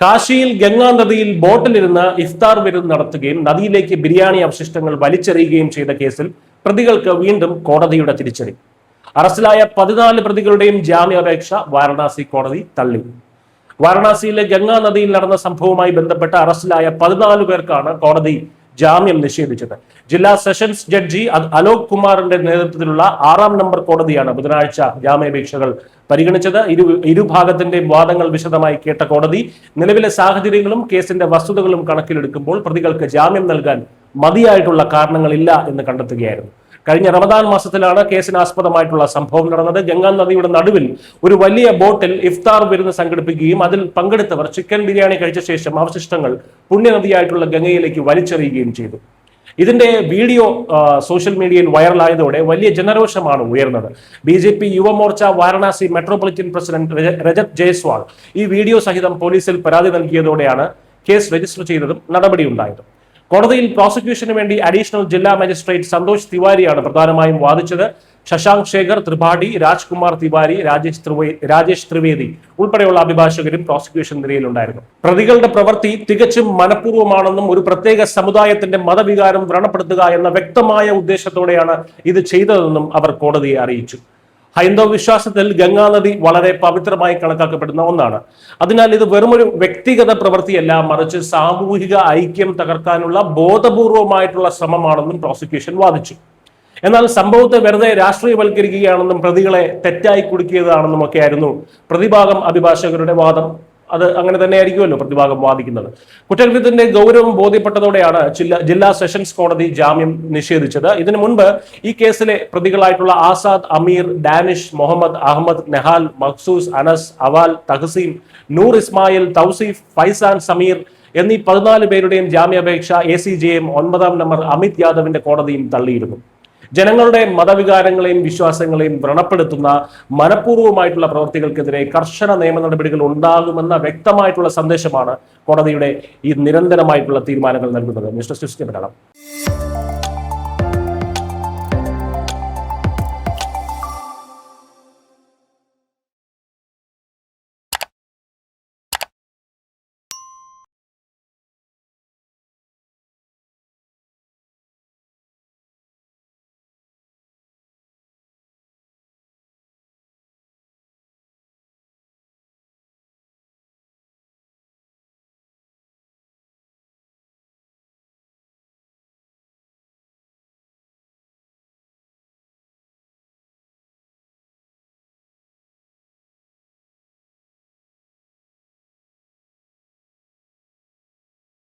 കാശിയിൽ ഗംഗാ നദിയിൽ ബോട്ടിലിരുന്ന് ഇഫ്താർ വിരുന്ന് നടത്തുകയും നദിയിലേക്ക് ബിരിയാണി അവശിഷ്ടങ്ങൾ വലിച്ചെറിയുകയും ചെയ്ത കേസിൽ പ്രതികൾക്ക് വീണ്ടും കോടതിയുടെ തിരിച്ചടി. അറസ്റ്റിലായ 14 പ്രതികളുടെയും ജാമ്യാപേക്ഷ വാരണാസി കോടതി തള്ളി. വാരണാസിയിലെ ഗംഗാ നദിയിൽ നടന്ന സംഭവവുമായി ബന്ധപ്പെട്ട് അറസ്റ്റിലായ 14 പേർക്കാണ് കോടതി ജാമ്യം നിഷേധിച്ചത്. ജില്ലാ സെഷൻസ് ജഡ്ജി അലോക് കുമാറിന്റെ നേതൃത്വത്തിലുള്ള 6ാം നമ്പർ കോടതിയാണ് ബുധനാഴ്ച ജാമ്യാപേക്ഷകൾ പരിഗണിച്ചത്. ഇരുഭാഗത്തിന്റെയും വാദങ്ങൾ വിശദമായി കേട്ട കോടതി നിലവിലെ സാഹചര്യങ്ങളും കേസിന്റെ വസ്തുതകളും കണക്കിലെടുക്കുമ്പോൾ പ്രതികൾക്ക് ജാമ്യം നൽകാൻ മതിയായിട്ടുള്ള കാരണങ്ങളില്ല എന്ന് കണ്ടെത്തുകയായിരുന്നു. കഴിഞ്ഞ റമദാൻ മാസത്തിലാണ് കേസിനാസ്പദമായിട്ടുള്ള സംഭവം നടന്നത്. ഗംഗാ നദിയുടെ നടുവിൽ ഒരു വലിയ ബോട്ടിൽ ഇഫ്താർ വിരുന്ന് സംഘടിപ്പിക്കുകയും അതിൽ പങ്കെടുത്തവർ ചിക്കൻ ബിരിയാണി കഴിച്ച ശേഷം അവശിഷ്ടങ്ങൾ പുണ്യനദിയായിട്ടുള്ള ഗംഗയിലേക്ക് വലിച്ചെറിയുകയും ചെയ്തു. ഇതിന്റെ വീഡിയോ സോഷ്യൽ മീഡിയയിൽ വൈറലായതോടെ വലിയ ജനരോഷമാണ് ഉയർന്നത്. BJP Yuva Morcha Varanasi metropolitan president Rajat Jaiswal ഈ വീഡിയോ സഹിതം പോലീസിൽ പരാതി നൽകിയതോടെയാണ് കേസ് രജിസ്റ്റർ ചെയ്തതും നടപടിയുണ്ടായതും. കോടതിയിൽ പ്രോസിക്യൂഷന് വേണ്ടി അഡീഷണൽ ജില്ലാ മജിസ്ട്രേറ്റ് സന്തോഷ് തിവാരിയാണ് പ്രധാനമായും വാദിച്ചത്. ശശാങ്ക് ശേഖർ ത്രിപാഠി, രാജ്കുമാർ തിവാരി, രാജേഷ് ത്രിവേദി ഉൾപ്പെടെയുള്ള അഭിഭാഷകരും പ്രോസിക്യൂഷൻ നിരയിലുണ്ടായിരുന്നു. പ്രതികളുടെ പ്രവൃത്തി തികച്ചും മനഃപൂർവ്വമാണെന്നും ഒരു പ്രത്യേക സമുദായത്തിന്റെ മതവികാരം വ്രണപ്പെടുത്തുക എന്ന വ്യക്തമായ ഉദ്ദേശത്തോടെയാണ് ഇത് ചെയ്തതെന്നും അവർ കോടതിയെ അറിയിച്ചു. ഹൈന്ദവ വിശ്വാസത്തിൽ ഗംഗാനദി വളരെ പവിത്രമായി കണക്കാക്കപ്പെടുന്ന ഒന്നാണ്. അതിനാൽ ഇത് വെറുമൊരു വ്യക്തിഗത പ്രവൃത്തിയല്ല, മറിച്ച് സാമൂഹിക ഐക്യം തകർക്കാനുള്ള ബോധപൂർവമായിട്ടുള്ള ശ്രമമാണെന്നും പ്രോസിക്യൂഷൻ വാദിച്ചു. എന്നാൽ സംഭവത്തെ വെറുതെ രാഷ്ട്രീയവൽക്കരിക്കുകയാണെന്നും പ്രതികളെ തെറ്റായി കുടുക്കിയതാണെന്നും ഒക്കെയായിരുന്നു പ്രതിഭാഗം അഭിഭാഷകരുടെ വാദം. അത് അങ്ങനെ തന്നെയായിരിക്കുമല്ലോ പ്രതിഭാഗം വാദിക്കുന്നത്. കുറ്റകൃത്യത്തിന്റെ ഗൗരവം ബോധ്യപ്പെട്ടതോടെയാണ് ജില്ലാ സെഷൻസ് കോടതി ജാമ്യം നിഷേധിച്ചത്. ഇതിനു മുൻപ് ഈ കേസിലെ പ്രതികളായിട്ടുള്ള ആസാദ്, അമീർ, ഡാനിഷ്, മുഹമ്മദ്, അഹമ്മദ്, നെഹാൽ, മഖ്സൂസ്, അനസ്, അവാൽ, തഹസീം, നൂർ ഇസ്മായിൽ, തൗസീഫ്, ഫൈസാൻ, സമീർ എന്നീ 14 പേരുടെയും ജാമ്യാപേക്ഷ ACJയും 9ാം നമ്പർ അമിത് യാദവിന്റെ കോടതിയും തള്ളിയിരുന്നു. ജനങ്ങളുടെ മതവികാരങ്ങളെയും വിശ്വാസങ്ങളെയും വ്രണപ്പെടുത്തുന്ന മനഃപൂർവ്വമായിട്ടുള്ള പ്രവൃത്തികൾക്കെതിരെ കർശന നിയമ നടപടികൾ ഉണ്ടാകുമെന്ന വ്യക്തമായിട്ടുള്ള സന്ദേശമാണ് കോടതിയുടെ ഈ നിരന്തരമായിട്ടുള്ള തീരുമാനങ്ങൾ നൽകുന്നത്. മിസ്റ്റർ